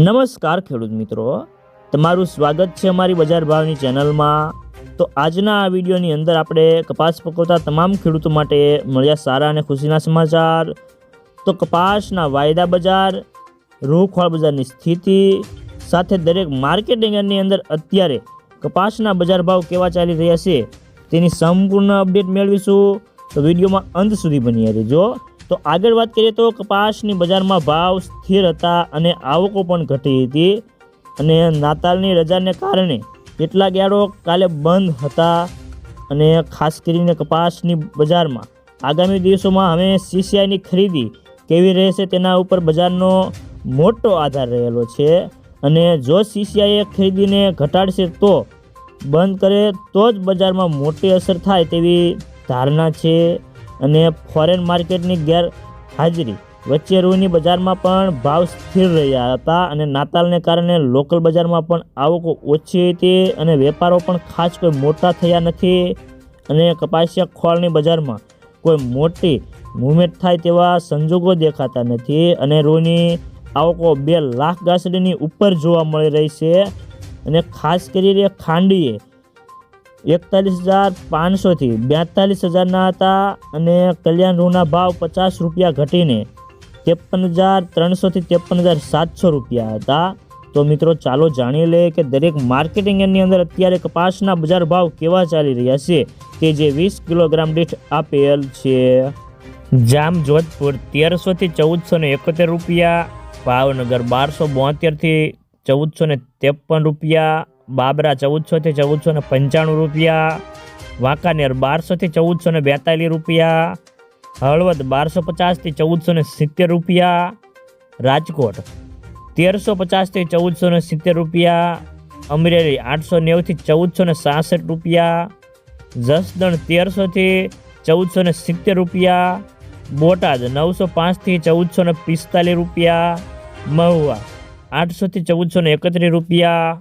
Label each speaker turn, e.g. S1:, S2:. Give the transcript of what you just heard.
S1: નમસ્કાર ખેડૂત મિત્રો, તમારું સ્વાગત છે અમારી બજાર ભાવની ચેનલમાં। તો આજના આ વિડીયોની અંદર આપણે કપાસ પકવતા તમામ ખેડૂતો માટે મળ્યા સારા અને ખુશીના સમાચાર। તો કપાસના વાયદા બજાર, રૂખવાળ બજારની સ્થિતિ સાથે દરેક માર્કેટિંગની અંદર અત્યારે કપાસના બજાર ભાવ કેવા ચાલી રહ્યા છે તેની સંપૂર્ણ અપડેટ મેળવીશું। તો વિડીયોમાં અંત સુધી બની રહેજો। તો આગળ વાત કરીએ તો કપાસની બજારમાં ભાવ સ્થિર હતા અને આવકો પણ ઘટી હતી અને નાતાલની રજાને કારણે કેટલાક યાર્ડો કાલે બંધ હતા અને ખાસ કરીને કપાસની બજારમાં આગામી દિવસોમાં હવે સીસીઆઈની ખરીદી કેવી રહેશે તેના ઉપર બજારનો મોટો આધાર રહેલો છે અને જો સીસીઆઈએ ખરીદીને ઘટાડશે તો બંધ કરે તો જ બજારમાં મોટી અસર થાય તેવી ધારણા છે। અને ફોરેન માર્કેટની ગેરહાજરી વચ્ચે રૂની બજારમાં પણ ભાવ સ્થિર રહ્યા હતા અને નાતાલને કારણે લોકલ બજારમાં પણ આવકો ઓછી હતી અને વેપારો પણ ખાસ કોઈ મોટા થયા નથી અને કપાસિયા ખોળની બજારમાં કોઈ મોટી મૂવમેન્ટ થાય તેવા સંજોગો દેખાતા નથી અને રૂની આવકો 2 લાખ ગાંસડીની ઉપર જોવા મળી રહી છે અને ખાસ કરીને ખાંડીએ 41,500 થી 42,000 હતા અને કલ્યાણ રૂના ભાવ 50 રૂપિયા ઘટીને 53,300 થી 53,700 રૂપિયા હતા। તો મિત્રો ચાલો જાણી લે કે દરેક માર્કેટિંગની અંદર અત્યારે કપાસના બજાર ભાવ કેવા ચાલી રહ્યા છે કે જે 20 કિલોગ્રામ દીઠ આપેલ છે। જામ જોધપુર 1300 થી 1471 રૂપિયા, ભાવનગર 1272 થી 1453 રૂપિયા, બાબરા 1400 થી 1495 રૂપિયા, વાંકાનેર 1200 થી 1442 રૂપિયા, હળવદ 1250 થી 1470 રૂપિયા, રાજકોટ 1350 થી 1470 રૂપિયા, અમરેલી 890 થી 1466 રૂપિયા, જસદણ 1300 થી 1470 રૂપિયા, બોટાદ 905 થી 1445 રૂપિયા, મહુવા 800 થી 1431 રૂપિયા,